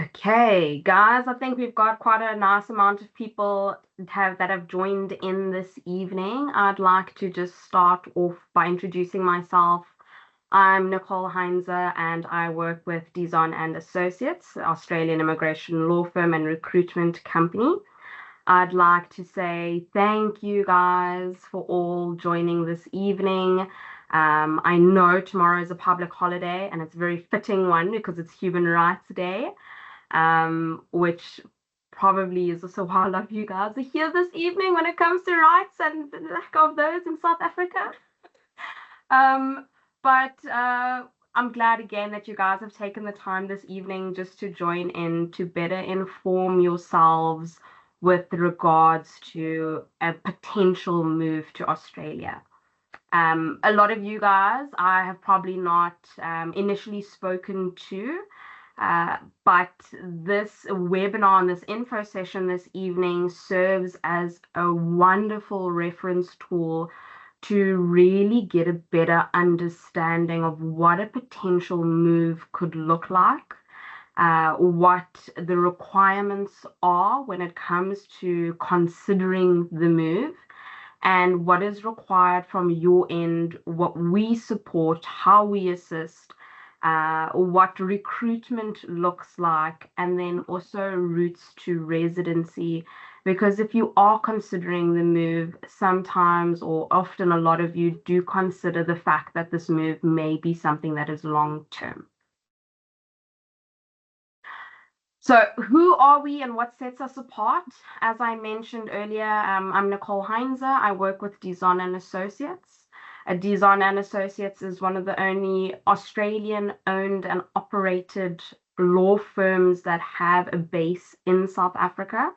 Okay, guys, I think we've got quite a nice amount of people that have joined in this evening. I'd like to just start off by introducing myself. I'm Nicole Heinzer and I work with Dizon and Associates, Australian immigration law firm and recruitment company. I'd like to say thank you guys for all joining this evening. I know tomorrow is a public holiday and it's a very fitting one because it's Human Rights Day, which probably is also why a lot of you guys are here this evening when it comes to rights and the lack of those in South Africa. But I'm glad again that you guys have taken the time this evening just to join in to better inform yourselves with regards to a potential move to Australia. A lot of you guys I have probably not initially spoken to, but this webinar and this info session this evening serves as a wonderful reference tool to really get a better understanding of what a potential move could look like, what the requirements are when it comes to considering the move, and what is required from your end, what we support, how we assist, what recruitment looks like, and then also routes to residency. Because if you are considering the move, sometimes or often a lot of you do consider the fact that this move may be something that is long term. So who are we and what sets us apart? As I mentioned earlier, I'm Nicole Heinzer. I work with Dizon and Associates. Dizon and Associates is one of the only Australian-owned and operated law firms that have a base in South Africa.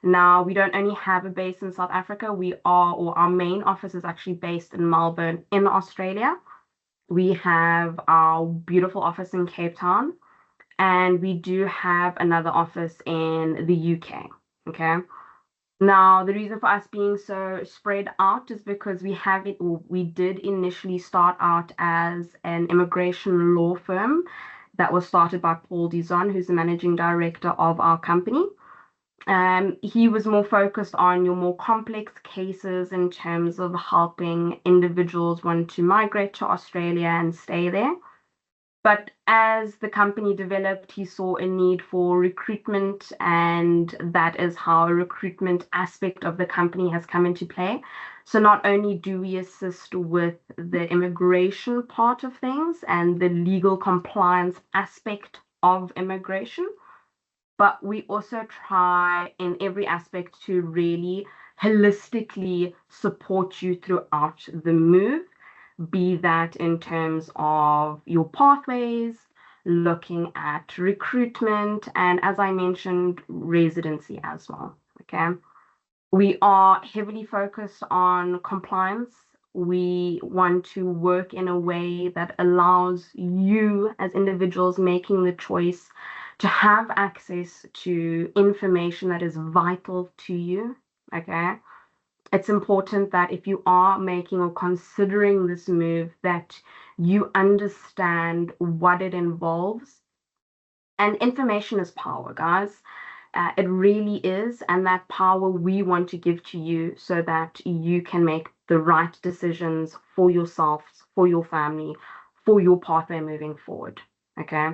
Now, we don't only have a base in South Africa, our main office is actually based in Melbourne in Australia. We have our beautiful office in Cape Town, and we do have another office in the UK. Okay. Now, the reason for us being so spread out is because we did initially start out as an immigration law firm that was started by Paul Dizon, who's the managing director of our company. He was more focused on your more complex cases in terms of helping individuals want to migrate to Australia and stay there. But as the company developed, he saw a need for recruitment, and that is how a recruitment aspect of the company has come into play. So not only do we assist with the immigration part of things and the legal compliance aspect of immigration, but we also try in every aspect to really holistically support you throughout the move, be that in terms of your pathways, looking at recruitment, and as I mentioned, residency as well. Okay. We are heavily focused on compliance. We want to work in a way that allows you as individuals making the choice to have access to information that is vital to you. Okay. It's important that if you are making or considering this move, that you understand what it involves. And information is power, guys. It really is. And that power we want to give to you so that you can make the right decisions for yourself, for your family, for your pathway moving forward. Okay.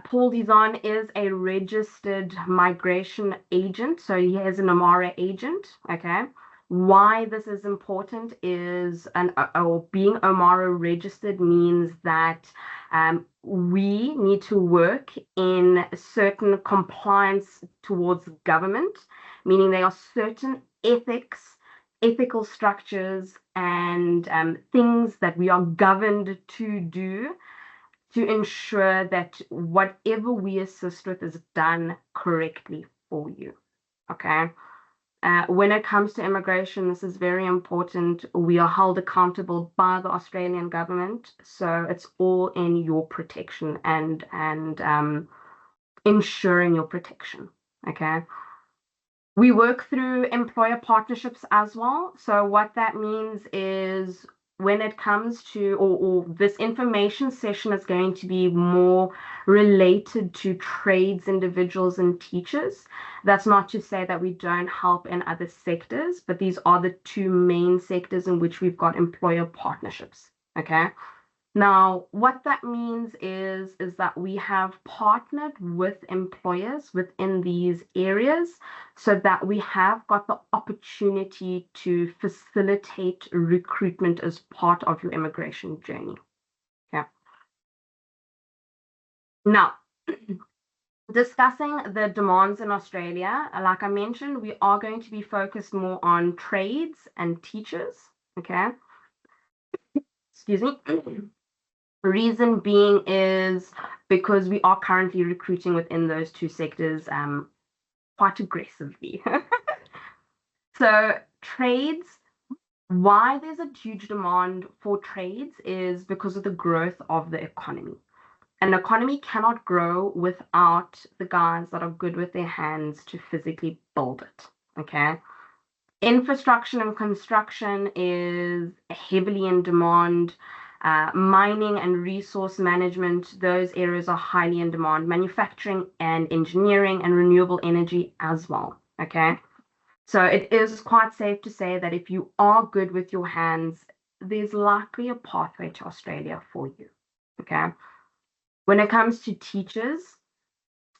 Paul Dizon is a registered migration agent, so he is an Omara agent. Okay. Why this is important is being Omara registered means that we need to work in certain compliance towards government, meaning there are certain ethical structures, and things that we are governed to do to ensure that whatever we assist with is done correctly for you. Okay. When it comes to immigration, this is very important. We are held accountable by the Australian government, so it's all in your protection and ensuring your protection. Okay. We work through employer partnerships as well. So what that means is when it comes to, or this information session is going to be more related to trades individuals and teachers. That's not to say that we don't help in other sectors, but these are the two main sectors in which we've got employer partnerships. Okay. Now, what that means is that we have partnered with employers within these areas so that we have got the opportunity to facilitate recruitment as part of your immigration journey. Okay. Now, discussing the demands in Australia, like I mentioned, we are going to be focused more on trades and teachers. Okay. Excuse me. Reason being is because we are currently recruiting within those two sectors quite aggressively. So trades, why there's a huge demand for trades is because of the growth of the economy. An economy cannot grow without the guys that are good with their hands to physically build it. Okay. Infrastructure and construction is heavily in demand. Mining and resource management, those areas are highly in demand. Manufacturing and engineering and renewable energy as well. Okay. So it is quite safe to say that if you are good with your hands, there's likely a pathway to Australia for you. Okay. When it comes to teachers,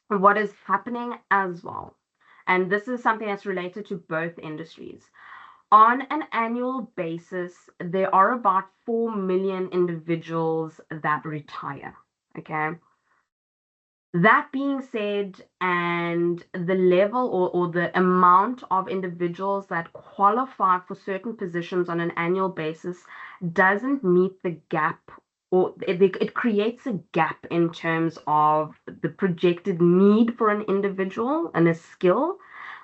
what is happening as well, and this is something that's related to both industries. On an annual basis, there are about 4 million individuals that retire. Okay. That being said, and the level or the amount of individuals that qualify for certain positions on an annual basis doesn't meet the gap, or it creates a gap in terms of the projected need for an individual and a skill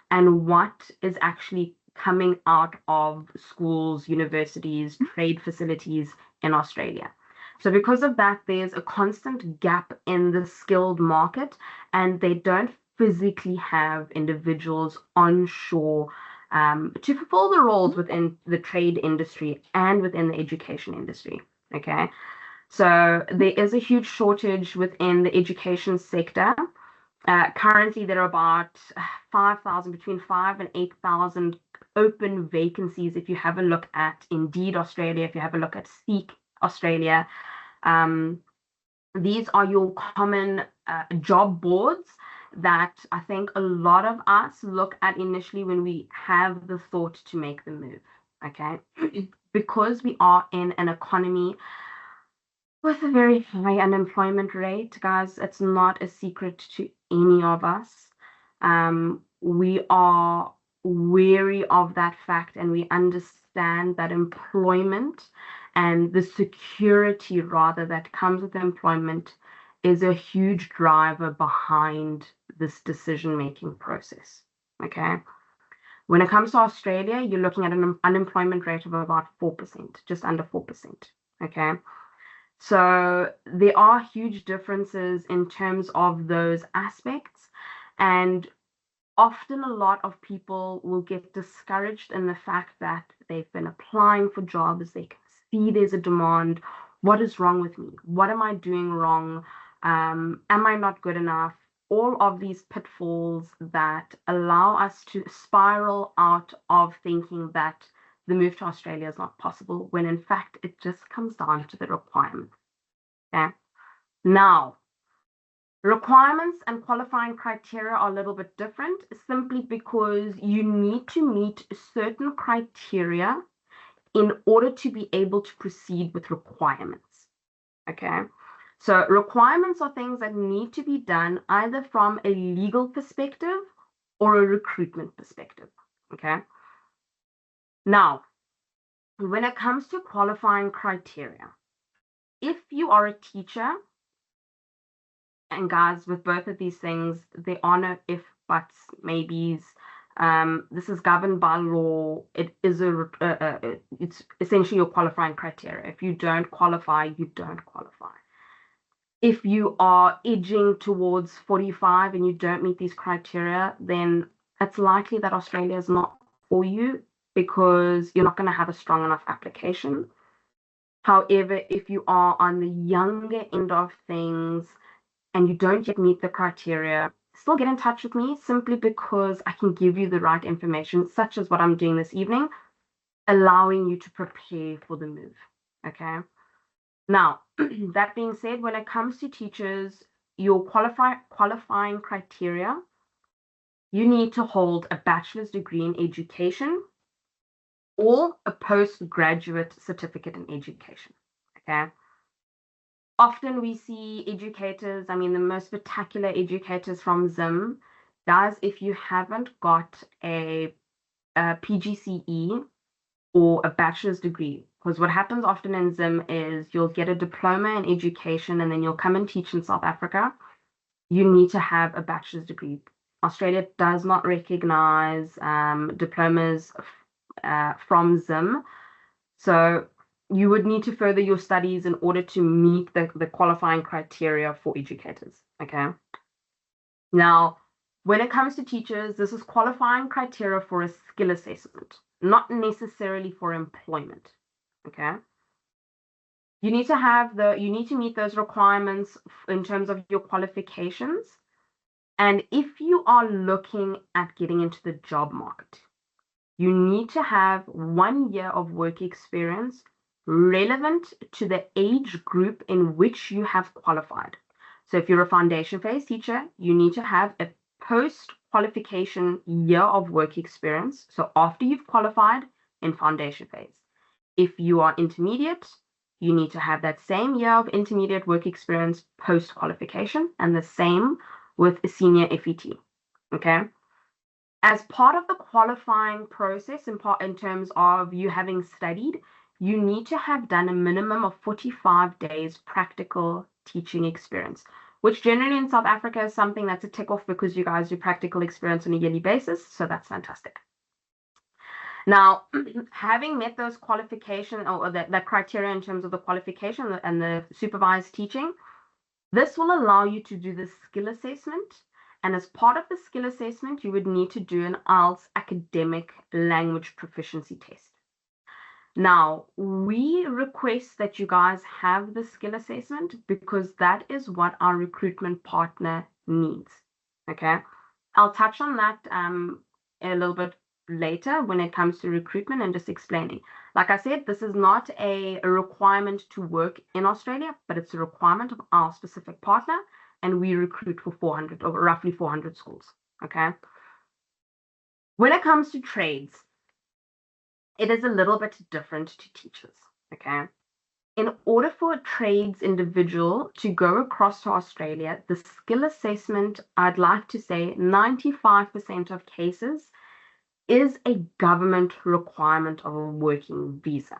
and what is actually coming out of schools, universities, trade facilities in Australia. So because of that, there's a constant gap in the skilled market, and they don't physically have individuals onshore to fulfill the roles within the trade industry and within the education industry. Okay. So there is a huge shortage within the education sector. Currently, there are about 5,000, between 5 and 8,000 open vacancies. If you have a look at Indeed Australia, if you have a look at Seek Australia, these are your common job boards that I think a lot of us look at initially when we have the thought to make the move. Okay, because we are in an economy with a very high unemployment rate, guys, it's not a secret to any of us. We are wary of that fact, and we understand that employment and the security, rather, that comes with employment is a huge driver behind this decision-making process. Okay. When it comes to Australia, you're looking at an unemployment rate of about 4%, just under 4%. Okay. So there are huge differences in terms of those aspects, and often a lot of people will get discouraged in the fact that they've been applying for jobs, they can see there's a demand. What is wrong with me? What am I doing wrong? Am I not good enough? All of these pitfalls that allow us to spiral out of thinking that the move to Australia is not possible, when in fact it just comes down to the requirements. Okay. Now, requirements and qualifying criteria are a little bit different simply because you need to meet certain criteria in order to be able to proceed with requirements. Okay. So requirements are things that need to be done either from a legal perspective or a recruitment perspective. Okay. Now, when it comes to qualifying criteria, if you are a teacher, and guys, with both of these things, there are no if, buts, maybes. This is governed by law. It is it's essentially your qualifying criteria. If you don't qualify, you don't qualify. If you are edging towards 45 and you don't meet these criteria, then it's likely that Australia is not for you because you're not going to have a strong enough application. However, if you are on the younger end of things and you don't yet meet the criteria, still get in touch with me simply because I can give you the right information, such as what I'm doing this evening, allowing you to prepare for the move. Okay. Now, that being said, when it comes to teachers, your qualifying criteria, you need to hold a bachelor's degree in education or a postgraduate certificate in education. Okay. Often we see educators, I mean, the most spectacular educators from Zim, guys, if you haven't got a PGCE or a bachelor's degree, because what happens often in Zim is you'll get a diploma in education and then you'll come and teach in South Africa. You need to have a bachelor's degree. Australia does not recognize diplomas from Zim. So you would need to further your studies in order to meet the qualifying criteria for educators. Okay. Now, when it comes to teachers, this is qualifying criteria for a skill assessment, not necessarily for employment. Okay. You need to meet those requirements in terms of your qualifications. And if you are looking at getting into the job market, you need to have 1 year of work experience relevant to the age group in which you have qualified. So if you're a foundation phase teacher, you need to have a post-qualification year of work experience. So after you've qualified in foundation phase. If you are intermediate, you need to have that same year of intermediate work experience post-qualification, and the same with a senior FET. Okay. As part of the qualifying process, in terms of you having studied, you need to have done a minimum of 45 days practical teaching experience, which generally in South Africa is something that's a tick off because you guys do practical experience on a yearly basis. So that's fantastic. Now, having met those qualification or the criteria in terms of the qualification and the supervised teaching, this will allow you to do the skill assessment. And as part of the skill assessment, you would need to do an IELTS academic language proficiency test. Now, we request that you guys have the skill assessment because that is what our recruitment partner needs. Okay. I'll touch on that a little bit later when it comes to recruitment and just explaining. Like I said, this is not a requirement to work in Australia, but it's a requirement of our specific partner, and we recruit for 400 or roughly 400 schools. Okay. When it comes to trades, it is a little bit different to teachers. Okay. In order for a trades individual to go across to Australia, the skill assessment, I'd like to say 95% of cases is a government requirement of a working visa.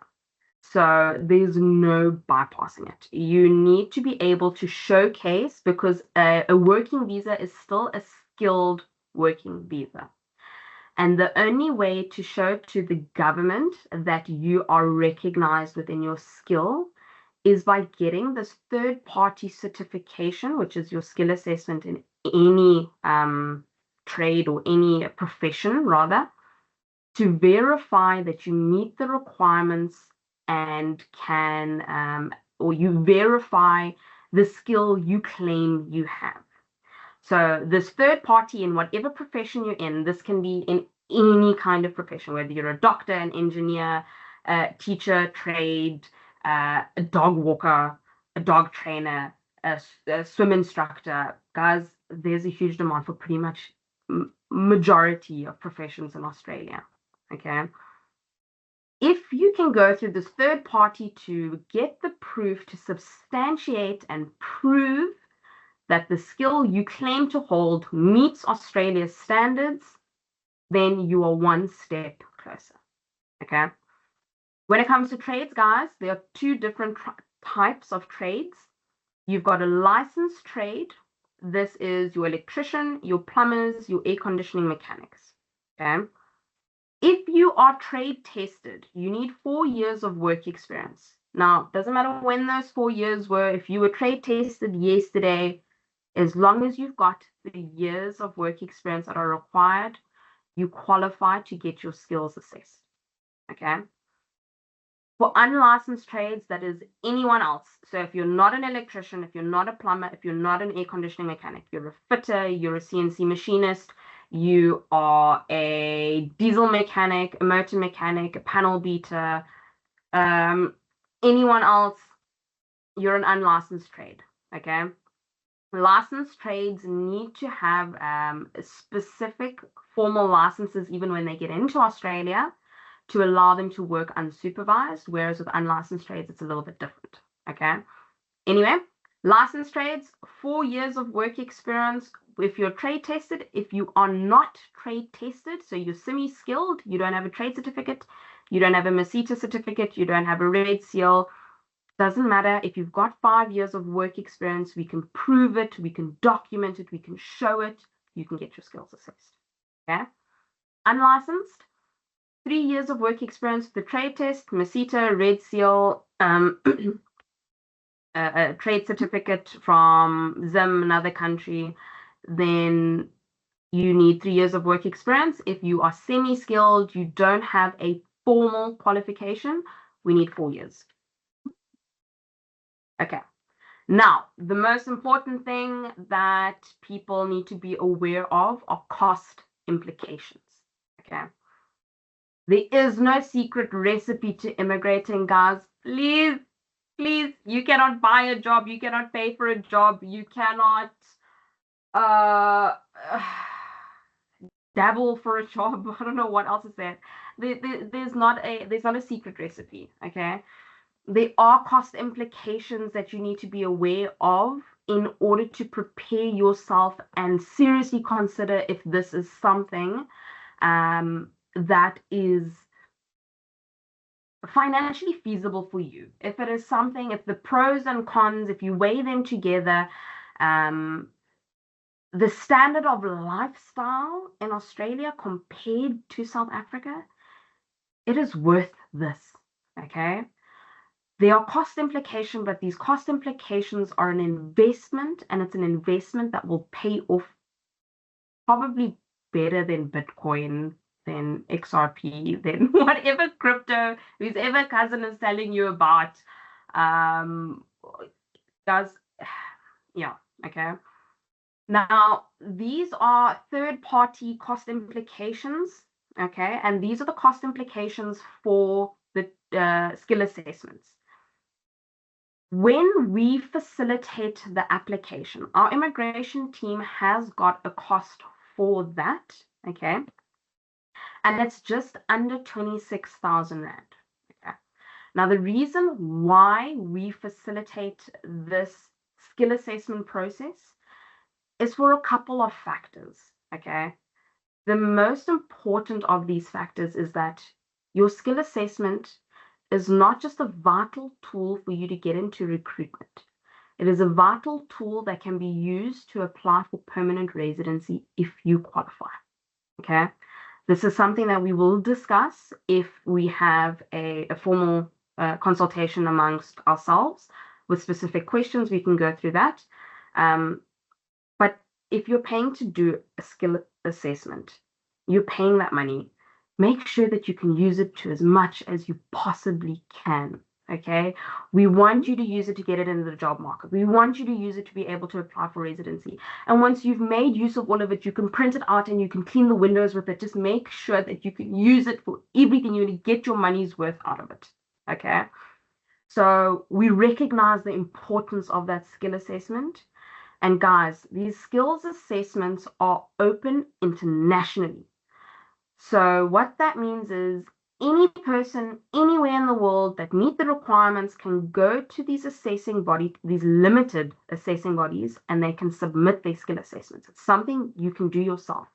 So there's no bypassing it. You need to be able to showcase because a working visa is still a skilled working visa. And the only way to show to the government that you are recognized within your skill is by getting this third-party certification, which is your skill assessment in any trade or any profession, rather, to verify that you meet the requirements and can, or you verify the skill you claim you have. So this third party in whatever profession you're in, this can be in any kind of profession, whether you're a doctor, an engineer, a teacher, trade, a dog walker, a dog trainer, a swim instructor. Guys, there's a huge demand for pretty much majority of professions in Australia. Okay. If you can go through this third party to get the proof to substantiate and prove that the skill you claim to hold meets Australia's standards, then you are one step closer. Okay. When it comes to trades, guys, there are two different types of trades. You've got a licensed trade. This is your electrician, your plumbers, your air conditioning mechanics. Okay. If you are trade tested, you need 4 years of work experience. Now, it doesn't matter when those 4 years were. If you were trade tested yesterday, as long as you've got the years of work experience that are required, you qualify to get your skills assessed. Okay. For unlicensed trades, that is anyone else. So if you're not an electrician, if you're not a plumber, if you're not an air conditioning mechanic, you're a fitter, you're a CNC machinist, you are a diesel mechanic, a motor mechanic, a panel beater, anyone else, you're an unlicensed trade. Okay. Licensed trades need to have specific formal licenses even when they get into Australia to allow them to work unsupervised, whereas with unlicensed trades, it's a little bit different. Okay. Anyway, licensed trades, 4 years of work experience. If you're trade tested, if you are not trade tested, so you're semi-skilled, you don't have a trade certificate, you don't have a Masita certificate, you don't have a red seal, doesn't matter. If you've got 5 years of work experience, we can prove it, we can document it, we can show it, you can get your skills assessed. Okay. Unlicensed, 3 years of work experience with the trade test, Masita, red seal, a trade certificate from Zim, another country, then you need 3 years of work experience. If you are semi-skilled, you don't have a formal qualification, we need 4 years. Okay. Now, the most important thing that people need to be aware of are cost implications. Okay. There is no secret recipe to immigrating, guys. Please, please, you cannot buy a job, you cannot pay for a job, you cannot dabble for a job. I don't know what else is there. There's not a secret recipe. Okay. There are cost implications that you need to be aware of in order to prepare yourself and seriously consider if this is something that is financially feasible for you. If it is something, if the pros and cons, if you weigh them together, the standard of lifestyle in Australia compared to South Africa, it is worth this. Okay. There are cost implications, but these cost implications are an investment, and it's an investment that will pay off probably better than Bitcoin, than XRP, than whatever crypto whose ever cousin is telling you about. Does, yeah, okay. Now, these are third-party cost implications, okay, and these are the cost implications for the skill assessments. When we facilitate the application, our immigration team has got a cost for that, okay? And it's just under 26,000 Rand. Okay. Now, the reason why we facilitate this skill assessment process is for a couple of factors, okay? The most important of these factors is that your skill assessment is not just a vital tool for you to get into recruitment. It is a vital tool that can be used to apply for permanent residency if you qualify. Okay. This is something that we will discuss if we have a formal consultation amongst ourselves with specific questions. We can go through that. But if you're paying to do a skill assessment, you're paying that money. Make sure that you can use it to as much as you possibly can, okay? We want you to use it to get it into the job market. We want you to use it to be able to apply for residency. And once you've made use of all of it, you can print it out and you can clean the windows with it. Just make sure that you can use it for everything you need to get your money's worth out of it, okay? So we recognize the importance of that skill assessment. And guys, these skills assessments are open internationally. So what that means is any person anywhere in the world that meet the requirements can go to these assessing bodies, these limited assessing bodies, and they can submit their skill assessments. It's something you can do yourself.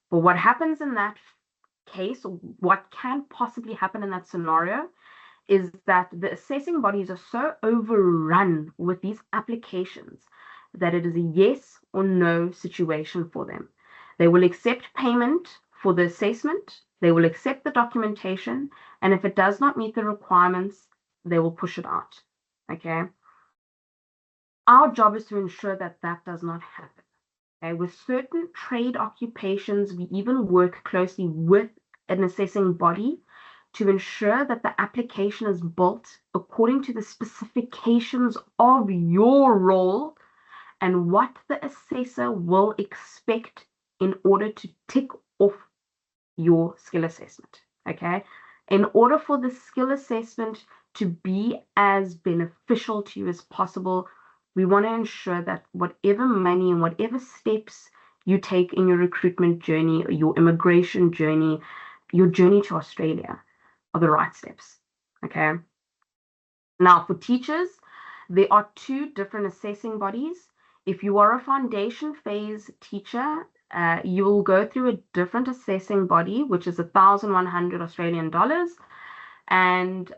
But what happens in that case, or what can possibly happen in that scenario, is that the assessing bodies are so overrun with these applications that it is a yes or no situation for them. They will accept payment for the assessment, they will accept the documentation, and if it does not meet the requirements, they will push it out, okay? Our job is to ensure that that does not happen, okay? With certain trade occupations, we even work closely with an assessing body to ensure that the application is built according to the specifications of your role and what the assessor will expect in order to tick off your skill assessment, okay? In order for the skill assessment to be as beneficial to you as possible, we want to ensure that whatever money and whatever steps you take in your recruitment journey, or your immigration journey, your journey to Australia are the right steps, okay? Now, for teachers, there are two different assessing bodies. If you are a foundation phase teacher, you will go through a different assessing body, which is 1,100 Australian dollars. And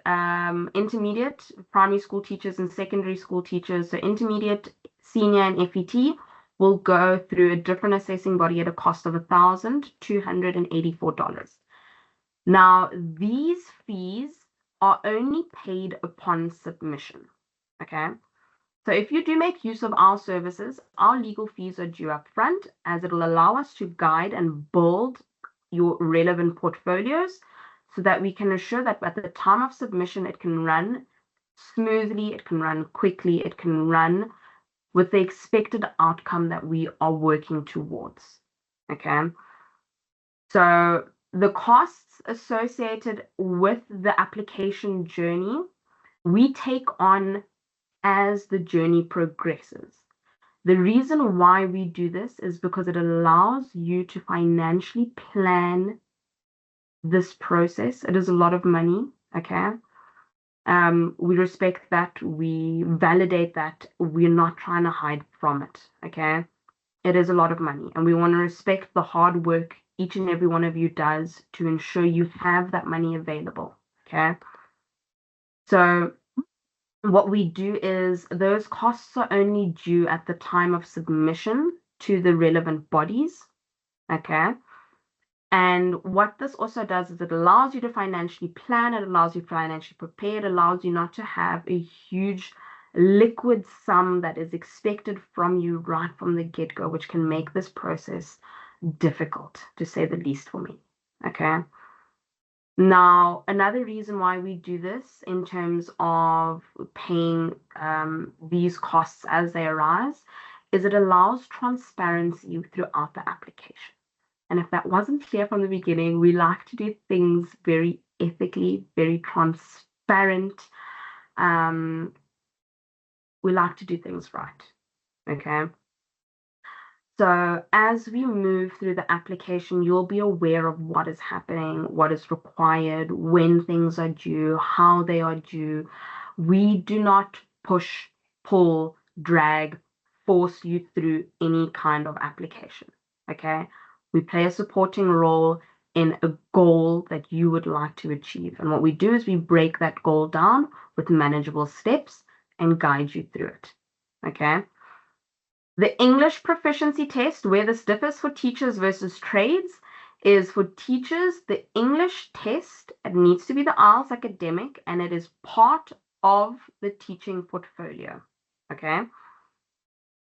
intermediate primary school teachers and secondary school teachers, so intermediate, senior, and FET, will go through a different assessing body at a cost of $1,284. Now, these fees are only paid upon submission, okay? So if you do make use of our services, our legal fees are due up front, as it will allow us to guide and build your relevant portfolios so that we can ensure that at the time of submission, it can run smoothly, it can run quickly, it can run with the expected outcome that we are working towards, okay? So the costs associated with the application journey, we take on as the journey progresses. The reason why we do this is because it allows you to financially plan this process. It is a lot of money, okay? We respect that, we validate that, we're not trying to hide from it, okay? It is a lot of money, and we want to respect the hard work each and every one of you does to ensure you have that money available, okay? So what we do is those costs are only due at the time of submission to the relevant bodies, okay? And what this also does is it allows you to financially plan, it allows you to financially prepare, it allows you not to have a huge liquid sum that is expected from you right from the get-go, which can make this process difficult, to say the least, for me, okay? Now, another reason why we do this in terms of paying these costs as they arise is it allows transparency throughout the application. And if that wasn't clear from the beginning, we like to do things very ethically, very transparent. We like to do things right, okay? So as we move through the application, you'll be aware of what is happening, what is required, when things are due, how they are due. We do not push, pull, drag, force you through any kind of application, okay? We play a supporting role in a goal that you would like to achieve. And what we do is we break that goal down with manageable steps and guide you through it, okay? The English proficiency test, where this differs for teachers versus trades, is for teachers, the English test, it needs to be the IELTS academic, and it is part of the teaching portfolio, okay?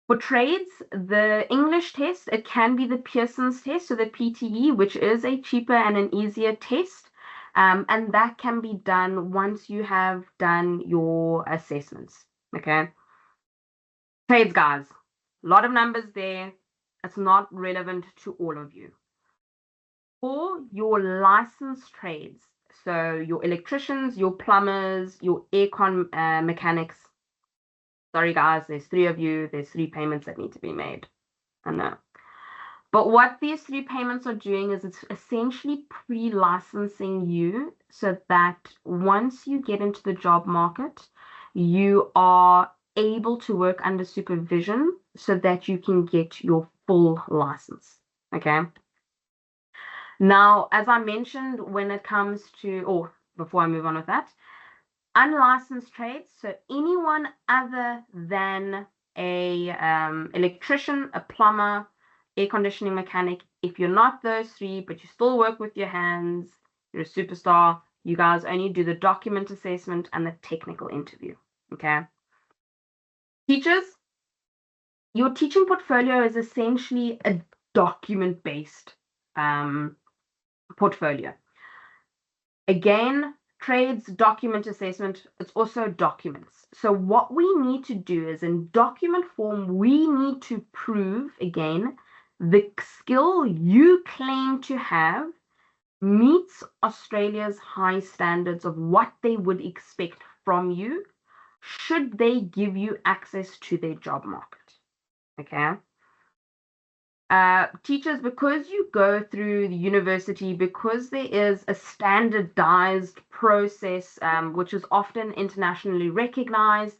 For trades, the English test, it can be the Pearson's test, so the PTE, which is a cheaper and an easier test, and that can be done once you have done your assessments, okay? Trades, guys. A lot of numbers there. It's not relevant to all of you. For your licensed trades, so your electricians, your plumbers, your aircon mechanics, sorry guys, there's 3 of you, there's 3 payments that need to be made. I know. But what these 3 payments are doing is it's essentially pre-licensing you so that once you get into the job market, you are able to work under supervision so that you can get your full license, okay? Now, as I mentioned, when it comes to, or before I move on with that, unlicensed trades, so anyone other than a electrician, a plumber, air conditioning mechanic, if you're not those 3, but you still work with your hands, you're a superstar, you guys only do the document assessment and the technical interview, okay? Teachers, your teaching portfolio is essentially a document-based portfolio. Again, trades document assessment, it's also documents. So what we need to do is in document form, we need to prove, again, the skill you claim to have meets Australia's high standards of what they would expect from you should they give you access to their job market. Okay. Teachers, because you go through the university, because there is a standardized process, which is often internationally recognized,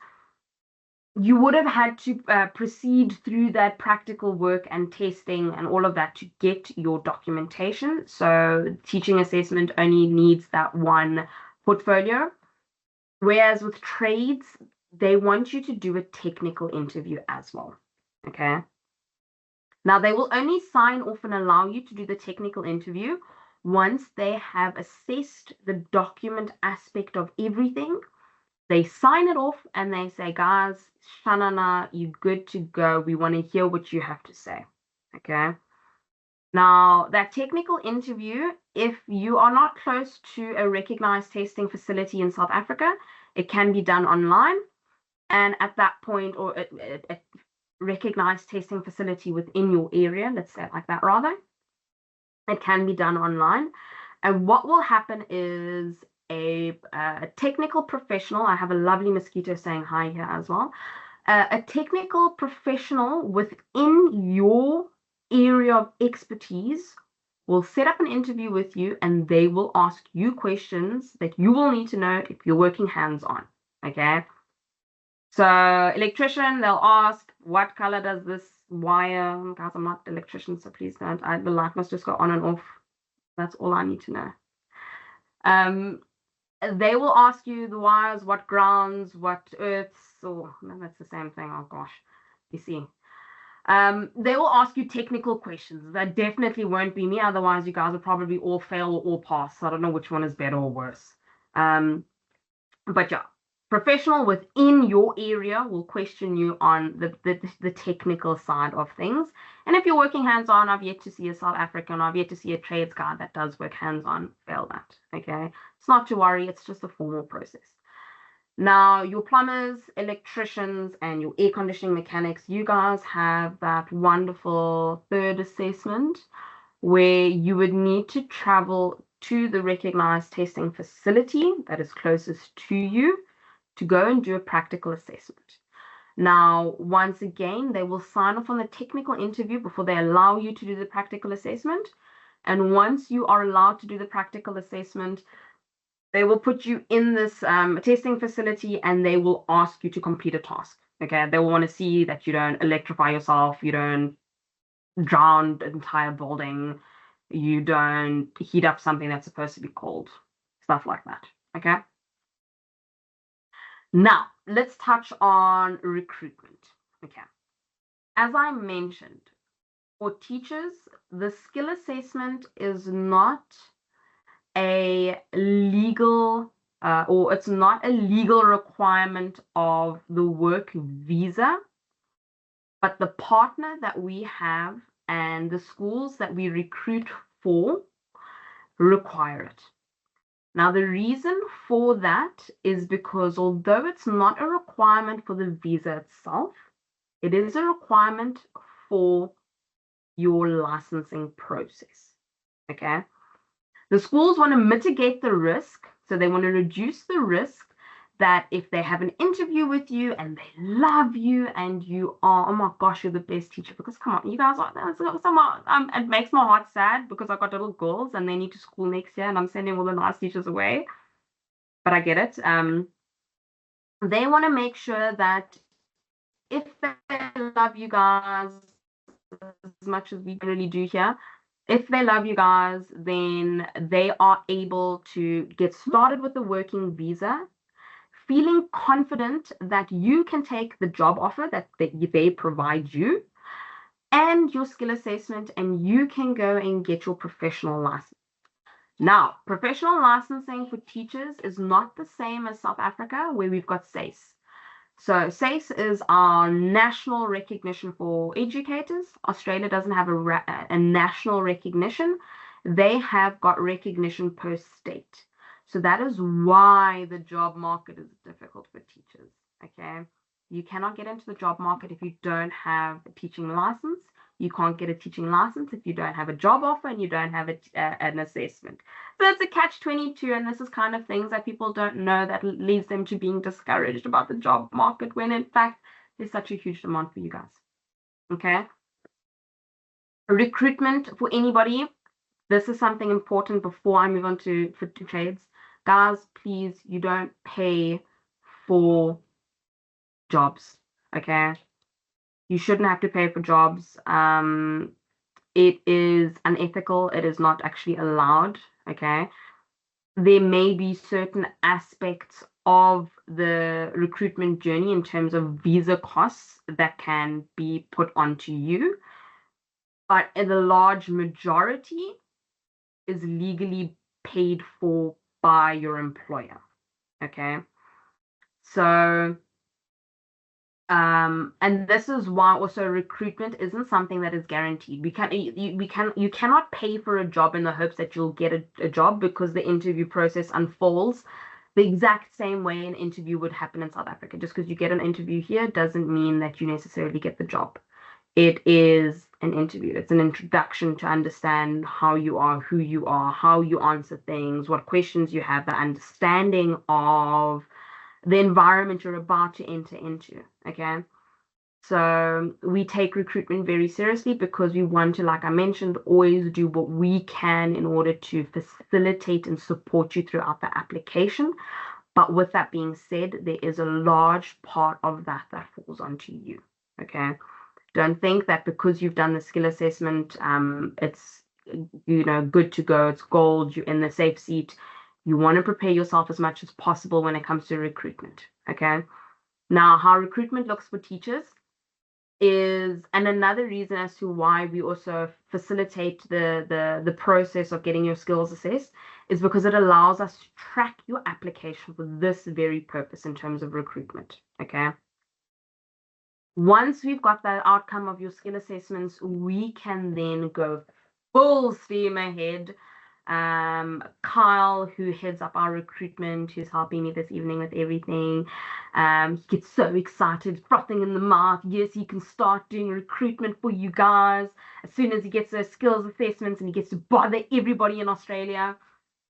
you would have had to proceed through that practical work and testing and all of that to get your documentation. So teaching assessment only needs that one portfolio. Whereas with trades, they want you to do a technical interview as well. Okay. Now, they will only sign off and allow you to do the technical interview once they have assessed the document aspect of everything. They sign it off and they say, guys, Shanana, you're good to go. We want to hear what you have to say. Okay. Now, that technical interview, if you are not close to a recognized testing facility in South Africa, it can be done online. And at that point, or a recognized testing facility within your area, let's say it like that rather, it can be done online. And what will happen is a technical professional, I have a lovely mosquito saying hi here as well, a technical professional within your area of expertise will set up an interview with you and they will ask you questions that you will need to know if you're working hands-on. Okay. So electrician, they'll ask, what color does this wire? Guys, I'm not an electrician, so please don't. The light must just go on and off. That's all I need to know. They will ask you the wires, what grounds, what earths, or no, that's the same thing. Oh gosh, you see. They will ask you technical questions. That definitely won't be me. Otherwise, you guys will probably all fail or all pass. I don't know which one is better or worse. But yeah. Professional within your area will question you on the technical side of things. And if you're working hands-on, I've yet to see a South African, I've yet to see a trades guy that does work hands-on fail that. Okay. It's not to worry, it's just a formal process. Now, your plumbers, electricians, and your air conditioning mechanics, you guys have that wonderful third assessment where you would need to travel to the recognized testing facility that is closest to you to go and do a practical assessment. Now, once again, they will sign off on the technical interview before they allow you to do the practical assessment. And once you are allowed to do the practical assessment, they will put you in this testing facility and they will ask you to complete a task. Okay, they will want to see that you don't electrify yourself, you don't drown the entire building, you don't heat up something that's supposed to be cold, stuff like that. Okay. Now, let's touch on recruitment. Okay. As I mentioned, for teachers, the skill assessment is not a legal or it's not a legal requirement of the work visa, but the partner that we have and the schools that we recruit for require it. Now, the reason for that is because although it's not a requirement for the visa itself, it is a requirement for your licensing process. Okay. The schools want to mitigate the risk, so they want to reduce the risk that if they have an interview with you and they love you and you are, oh my gosh, you're the best teacher, because come on, you guys are, it makes my heart sad because I've got little girls and they need to school next year and I'm sending all the nice teachers away, but I get it. They want to make sure that if they love you guys as much as we really do here, if they love you guys, then they are able to get started with the working visa, feeling confident that you can take the job offer that they provide you and your skill assessment, and you can go and get your professional license. Now, professional licensing for teachers is not the same as South Africa, where we've got SACE. So SACE is our national recognition for educators. Australia doesn't have a national recognition. They have got recognition per state. So that is why the job market is difficult for teachers. Okay. You cannot get into the job market if you don't have a teaching license. You can't get a teaching license if you don't have a job offer and you don't have an assessment. So it's a catch-22, and this is kind of things that people don't know that leads them to being discouraged about the job market when in fact there's such a huge demand for you guys. Okay. Recruitment for anybody. This is something important before I move on to trades. Guys, please, you don't pay for jobs. Okay. You shouldn't have to pay for jobs. It is unethical. It is not actually allowed. Okay. There may be certain aspects of the recruitment journey in terms of visa costs that can be put onto you, but in the large majority is legally paid for by your employer. Okay. So and this is why also recruitment isn't something that is guaranteed. You cannot pay for a job in the hopes that you'll get a job, because the interview process unfolds the exact same way an interview would happen in South Africa. Just because you get an interview here doesn't mean that you necessarily get the job. It is an interview. It's an introduction to understand how you are, who you are, how you answer things, what questions you have, the understanding of the environment you're about to enter into. Okay. So we take recruitment very seriously because we want to, like I mentioned, always do what we can in order to facilitate and support you throughout the application. But with that being said, there is a large part of that falls onto you. Okay. Don't think that because you've done the skill assessment, it's good to go. It's gold. You're in the safe seat. You want to prepare yourself as much as possible when it comes to recruitment. Okay. Now, how recruitment looks for teachers is, and another reason as to why we also facilitate the process of getting your skills assessed, is because it allows us to track your application for this very purpose in terms of recruitment. Okay. Once we've got the outcome of your skill assessments, we can then go full steam ahead. Kyle, who heads up our recruitment, who's helping me this evening with everything, he gets so excited, frothing in the mouth. Yes, he can start doing recruitment for you guys as soon as he gets those skills assessments and he gets to bother everybody in Australia.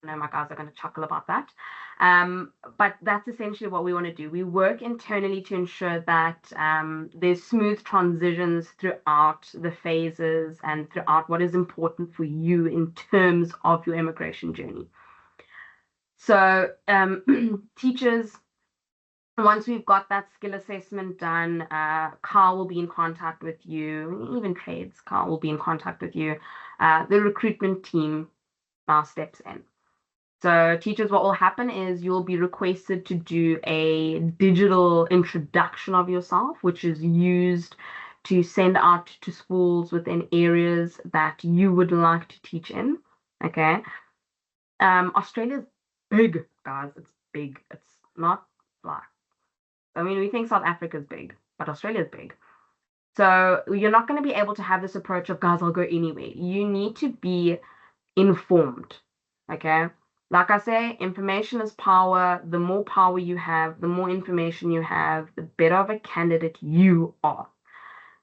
I know my guys are going to chuckle about that. But that's essentially what we want to do. We work internally to ensure that there's smooth transitions throughout the phases and throughout what is important for you in terms of your immigration journey. So teachers, once we've got that skill assessment done, Carl will be in contact with you, even trades, Carl will be in contact with you. The recruitment team now steps in. So teachers, what will happen is you'll be requested to do a digital introduction of yourself, which is used to send out to schools within areas that you would like to teach in. Okay. Australia's big, guys. It's big. It's not like, I mean, we think South Africa's big, but Australia's big. So you're not going to be able to have this approach of, guys, I'll go anywhere. You need to be informed. Okay. Like I say, information is power. The more power you have, the more information you have, the better of a candidate you are.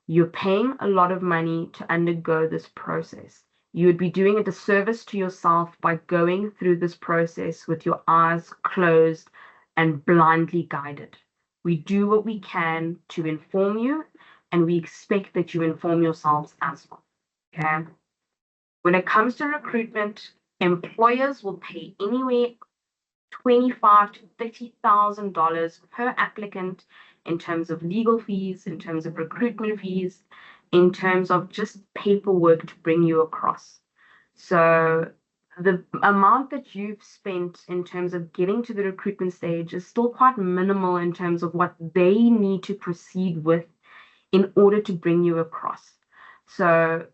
You're paying a lot of money to undergo this process. You would be doing a disservice to yourself by going through this process with your eyes closed and blindly guided. We do what we can to inform you, and we expect that you inform yourselves as well. Okay? When it comes to recruitment, employers will pay anywhere $25,000 to $30,000 per applicant in terms of legal fees, in terms of recruitment fees, in terms of just paperwork to bring you across. So the amount that you've spent in terms of getting to the recruitment stage is still quite minimal in terms of what they need to proceed with in order to bring you across. So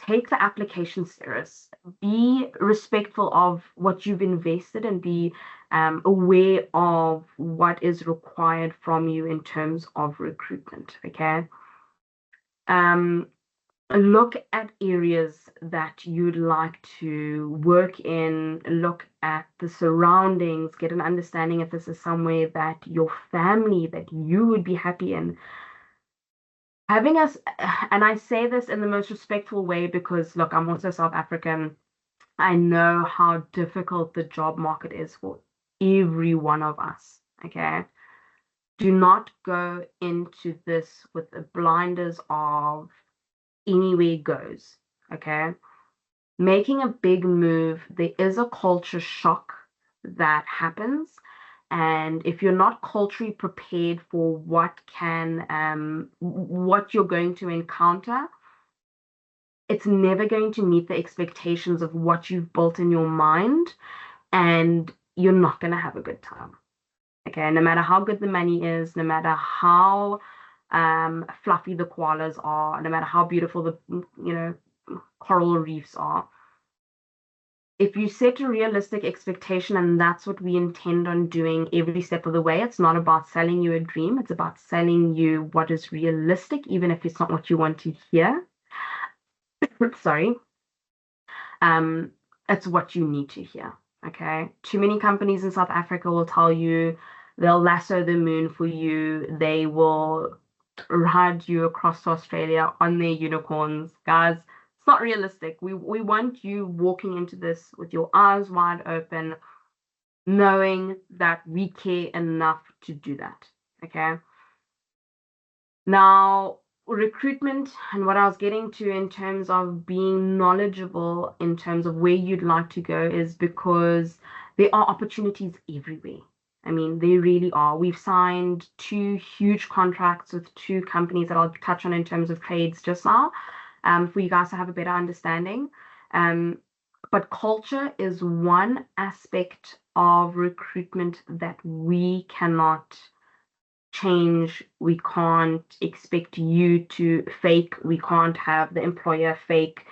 take the application serious, be respectful of what you've invested, and be aware of what is required from you in terms of recruitment. Okay. look at areas that you'd like to work in, look at the surroundings, get an understanding if this is somewhere that your family, that you would be happy in. Having us, and I say this in the most respectful way because, look, I'm also South African. I know how difficult the job market is for every one of us. Okay. Do not go into this with the blinders of anywhere goes. Okay. Making a big move, there is a culture shock that happens. And if you're not culturally prepared for what you're going to encounter, it's never going to meet the expectations of what you've built in your mind, and you're not going to have a good time. Okay, no matter how good the money is, no matter how fluffy the koalas are, no matter how beautiful the coral reefs are, if you set a realistic expectation, and that's what we intend on doing every step of the way, it's not about selling you a dream, it's about selling you what is realistic, even if it's not what you want to hear. Sorry. Um, it's what you need to hear. Okay. Too many companies in South Africa will tell you they'll lasso the moon for you. They will ride you across to Australia on their unicorns. Guys, it's not realistic. We want you walking into this with your eyes wide open, knowing that we care enough to do that. Okay. Now, recruitment and what I was getting to in terms of being knowledgeable in terms of where you'd like to go is because there are opportunities everywhere. I mean, they really are. We've signed 2 huge contracts with 2 companies that I'll touch on in terms of trades just now, for you guys to have a better understanding. But culture is one aspect of recruitment that we cannot change. We can't expect you to fake. We can't have the employer fake.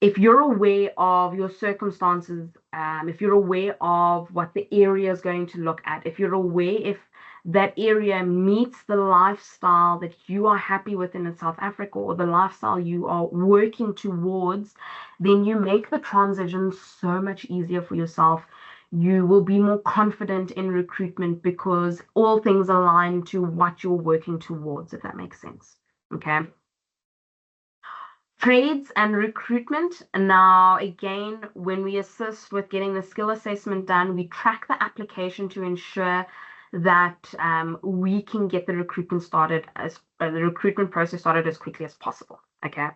If you're aware of your circumstances, if you're aware of what the area is going to look at, if you're aware if that area meets the lifestyle that you are happy with in South Africa or the lifestyle you are working towards, then you make the transition so much easier for yourself. You will be more confident in recruitment because all things align to what you're working towards, if that makes sense. Okay. Trades and recruitment. Now, again, when we assist with getting the skill assessment done, we track the application to ensure that we can get the recruitment process started as quickly as possible. Okay.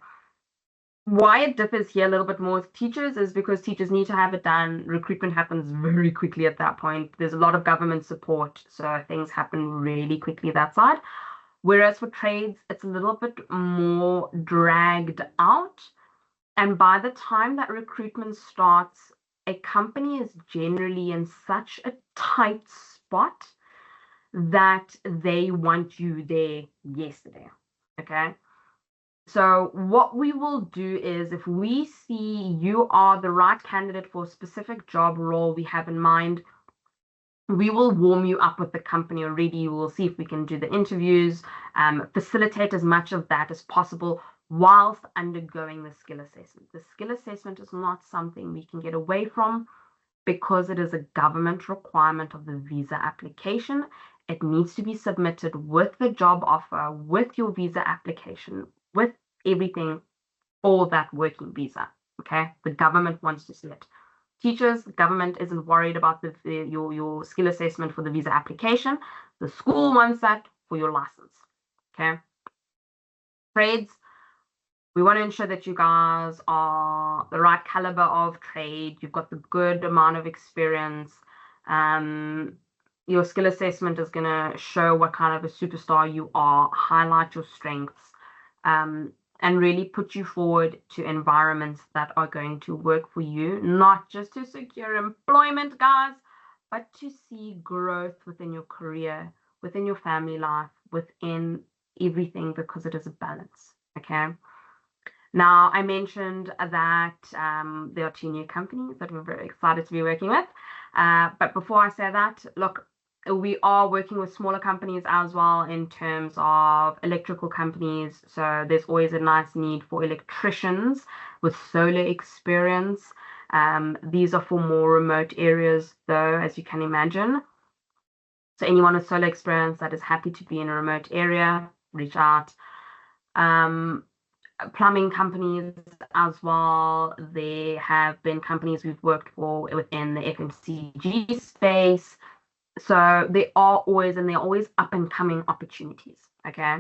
Why it differs here a little bit more with teachers is because teachers need to have it done. Recruitment happens very quickly at that point. There's a lot of government support, so things happen really quickly that side. Whereas for trades, it's a little bit more dragged out. And by the time that recruitment starts, a company is generally in such a tight spot that they want you there yesterday. Okay. So what we will do is if we see you are the right candidate for a specific job role we have in mind, we will warm you up with the company already. We'll see if we can do the interviews, facilitate as much of that as possible whilst undergoing the skill assessment. The skill assessment is not something we can get away from because it is a government requirement of the visa application. It needs to be submitted with the job offer, with your visa application, with everything for that working visa. Okay, the government wants to see it. Teachers, the government isn't worried about your skill assessment for the visa application. The school wants that for your license. Okay. Trades, we want to ensure that you guys are the right caliber of trade. You've got the good amount of experience. Your skill assessment is going to show what kind of a superstar you are, highlight your strengths, and really put you forward to environments that are going to work for you, not just to secure employment, guys, but to see growth within your career, within your family life, within everything, because it is a balance. Okay. Now, I mentioned that there are 2 new companies that we're very excited to be working with. But before I say that, look, We are working with smaller companies as well in terms of electrical companies. So there's always a nice need for electricians with solar experience. These are for more remote areas, though, as you can imagine. So anyone with solar experience that is happy to be in a remote area, reach out. Um, Plumbing companies as well. There have been companies we've worked for within the FMCG space. So they are always, and they're always up and coming opportunities. Okay.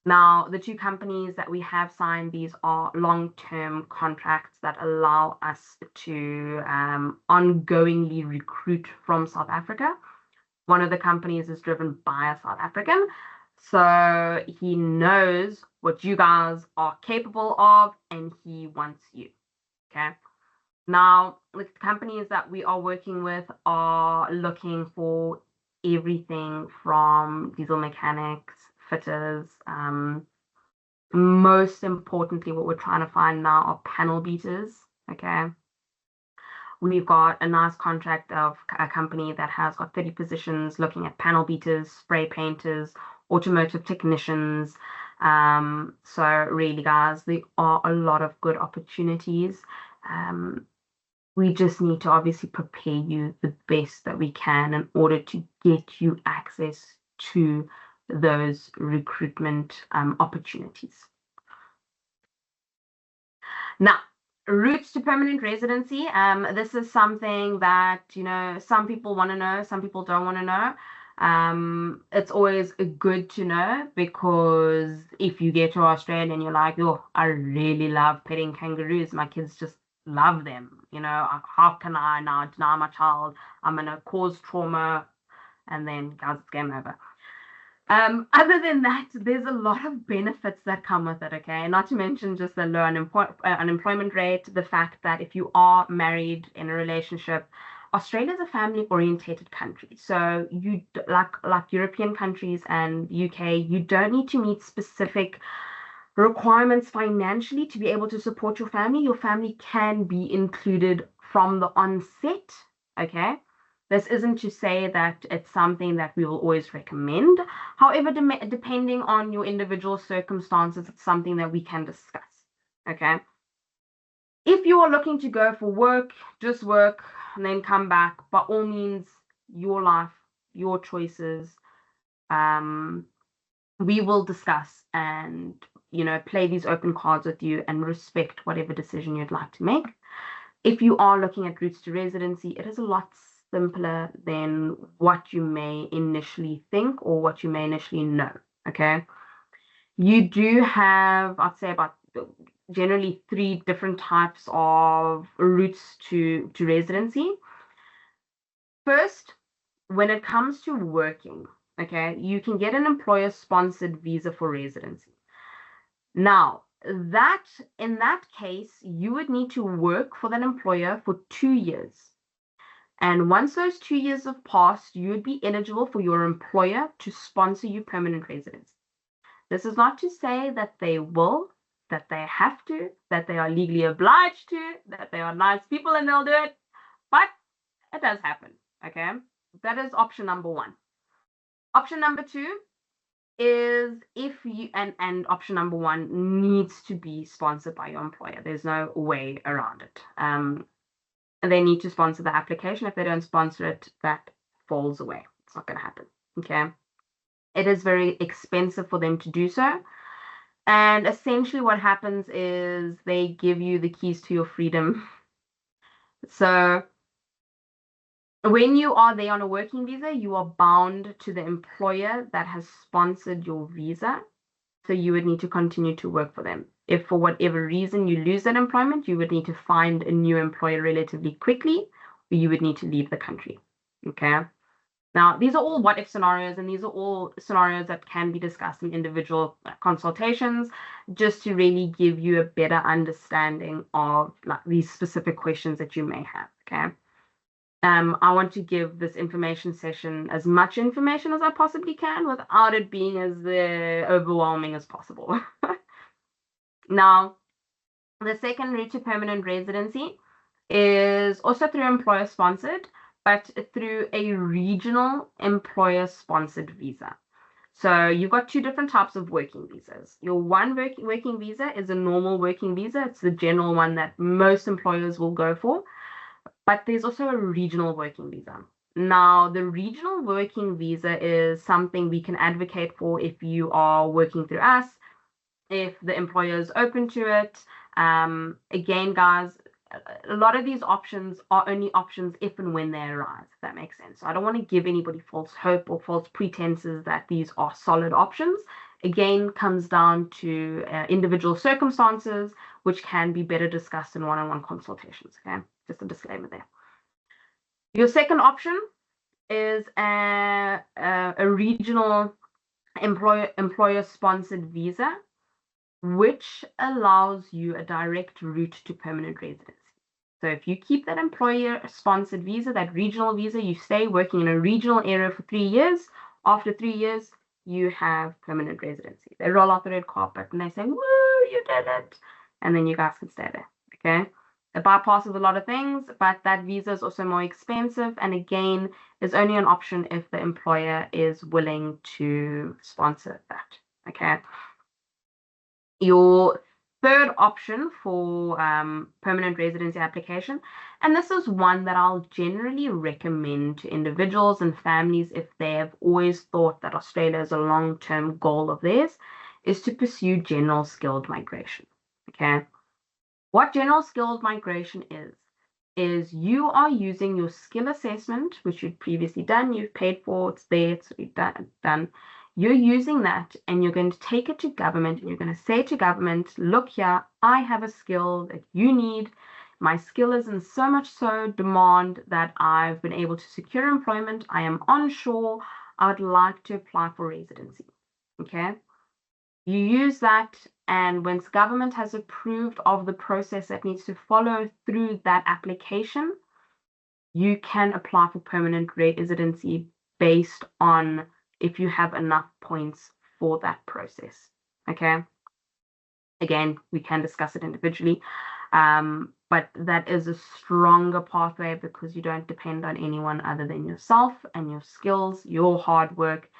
Now, the two companies that we have signed, these are long-term contracts that allow us to ongoingly recruit from South Africa. One of the companies is driven by a South African. So he knows what you guys are capable of and he wants you. Okay. Now, the companies that we are working with are looking for everything from diesel mechanics, fitters. Most importantly, what we're trying to find now are panel beaters. Okay. We've got a nice contract of a company that has got 30 positions looking at panel beaters, spray painters, automotive technicians. So really, guys, there are a lot of good opportunities. We just need to obviously prepare you the best that we can in order to get you access to those recruitment opportunities. Now, routes to permanent residency. This is something that, some people want to know, some people don't want to know. It's always good to know, because if you get to Australia and you're like, oh, I really love petting kangaroos, my kids just love them. How can I now deny my child? I'm going to cause trauma, and then, guys, it's game over. Other than that, there's a lot of benefits that come with it, okay? Not to mention just the low unemployment rate, the fact that if you are married in a relationship, Australia is a family-orientated country. So you, like European countries and UK, you don't need to meet specific requirements financially to be able to support your family. Your family can be included from the onset, okay? This isn't to say that it's something that we will always recommend. However, depending on your individual circumstances, it's something that we can discuss, okay? If you are looking to go for work, just work, and then come back, by all means, your life, your choices, we will discuss and, play these open cards with you and respect whatever decision you'd like to make. If you are looking at routes to residency, it is a lot simpler than what you may initially think or what you may initially know, okay? You do have, I'd say, about generally 3 different types of routes to residency. First, when it comes to working, okay, you can get an employer-sponsored visa for residency. Now, in that case, you would need to work for that employer for 2 years. And once those 2 years have passed, you would be eligible for your employer to sponsor you permanent residency. This is not to say that they will, that they have to, that they are legally obliged to, that they are nice people and they'll do it, but it does happen, okay? That is option number 1. Option number 2 is if you, and option number 1 needs to be sponsored by your employer. There's no way around it. They need to sponsor the application. If they don't sponsor it, that falls away. It's not going to happen, okay? It is very expensive for them to do so. And essentially what happens is they give you the keys to your freedom. So when you are there on a working visa, you are bound to the employer that has sponsored your visa. So you would need to continue to work for them. If for whatever reason you lose that employment, you would need to find a new employer relatively quickly, or you would need to leave the country, okay? Now, these are all what-if scenarios, and these are all scenarios that can be discussed in individual consultations, just to really give you a better understanding of these specific questions that you may have, okay? I want to give this information session as much information as I possibly can without it being as overwhelming as possible. Now, the second route to permanent residency is also through employer sponsored, but through a regional employer-sponsored visa. So you've got two different types of working visas. Your one working visa is a normal working visa. It's the general one that most employers will go for. But there's also a regional working visa. Now, the regional working visa is something we can advocate for if you are working through us, if the employer is open to it. Again, guys, a lot of these options are only options if and when they arise, if that makes sense. So I don't want to give anybody false hope or false pretenses that these are solid options. Again, comes down to individual circumstances, which can be better discussed in one-on-one consultations. Okay, just a disclaimer there. Your second option is a regional employer-sponsored visa, which allows you a direct route to permanent residency. So if you keep that employer-sponsored visa, that regional visa, you stay working in a regional area for 3 years. After 3 years, you have permanent residency. They roll out the red carpet and they say, woo, you did it. And then you guys can stay there, okay? It bypasses a lot of things, but that visa is also more expensive. And again, is only an option if the employer is willing to sponsor that, okay? Your third option for permanent residency application, and this is one that I'll generally recommend to individuals and families if they have always thought that Australia is a long-term goal of theirs, is to pursue general skilled migration. Okay, what general skilled migration is you are using your skill assessment, which you've previously done, you've paid for, it's there, it's done. You're using that and you're going to take it to government and you're going to say to government, look here, I have a skill that you need. My skill is in so much so demand that I've been able to secure employment. I am onshore. I would like to apply for residency. Okay. You use that, and once government has approved of the process that needs to follow through that application, you can apply for permanent residency based on if you have enough points for that process. Okay. Again, we can discuss it individually, but that is a stronger pathway because you don't depend on anyone other than yourself and your skills, your hard work,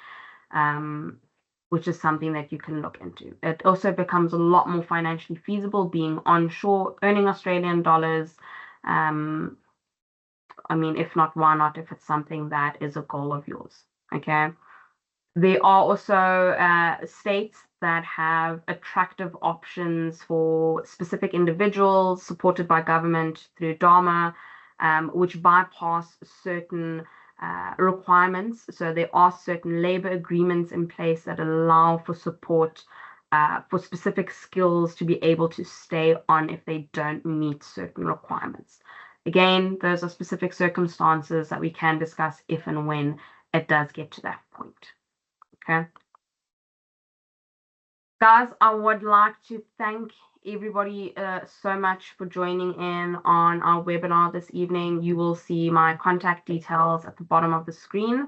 which is something that you can look into. It also becomes a lot more financially feasible being onshore, earning Australian dollars. I mean, if not, why not if it's something that is a goal of yours, okay? There are also states that have attractive options for specific individuals supported by government through Dharma, which bypass certain requirements. So there are certain labor agreements in place that allow for support for specific skills to be able to stay on if they don't meet certain requirements. Again, those are specific circumstances that we can discuss if and when it does get to that point. Okay. Guys, I would like to thank everybody so much for joining in on our webinar this evening. You will see my contact details at the bottom of the screen.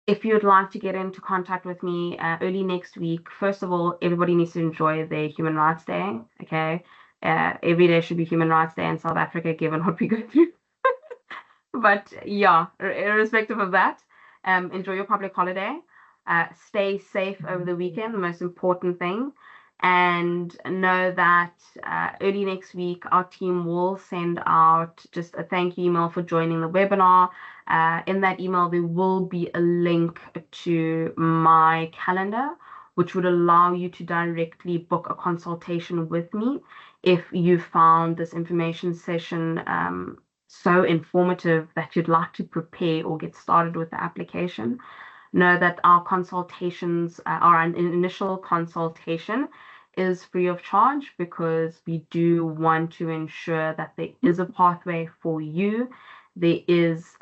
If you'd like to get into contact with me early next week, first of all, everybody needs to enjoy their Human Rights Day, okay? Every day should be Human Rights Day in South Africa, given what we go through. But yeah, irrespective of that, enjoy your public holiday. Stay safe over the weekend, the most important thing. And know that early next week, our team will send out just a thank you email for joining the webinar. In that email, there will be a link to my calendar, which would allow you to directly book a consultation with me if you found this information session so informative that you'd like to prepare or get started with the application. Know that our consultations, our initial consultation is free of charge because we do want to ensure that there is a pathway for you. There is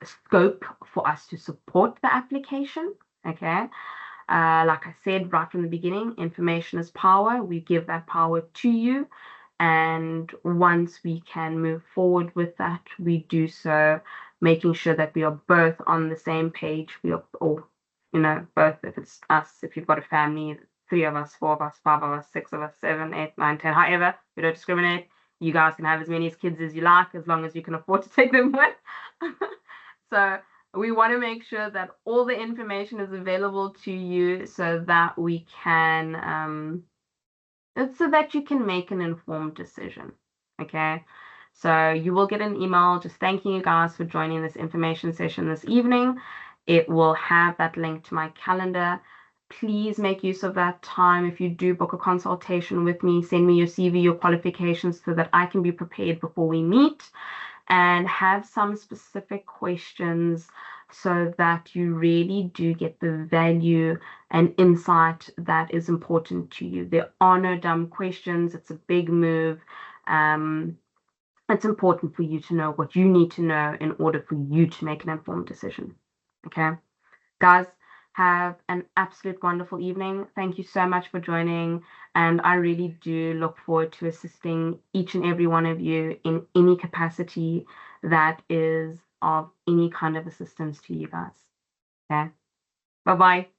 scope for us to support the application, okay? Like I said right from the beginning, information is power. We give that power to you. And once we can move forward with that, we do so making sure that we are both on the same page. We are, or, you know, both, if it's us, if you've got a family, 3 of us, 4 of us, 5 of us, 6 of us, 7, 8, 9, 10, however, we don't discriminate. You guys can have as many kids as you like, as long as you can afford to take them with. So we want to make sure that all the information is available to you so that we can so that you can make an informed decision. Okay. So you will get an email just thanking you guys for joining this information session this evening. It will have that link to my calendar. Please make use of that time. If you do book a consultation with me, send me your CV, your qualifications so that I can be prepared before we meet, and have some specific questions so that you really do get the value and insight that is important to you. There are no dumb questions. It's a big move. It's important for you to know what you need to know in order for you to make an informed decision. Okay, guys, have an absolute wonderful evening. Thank you so much for joining, and I really do look forward to assisting each and every one of you in any capacity that is of any kind of assistance to you guys. Okay, bye bye.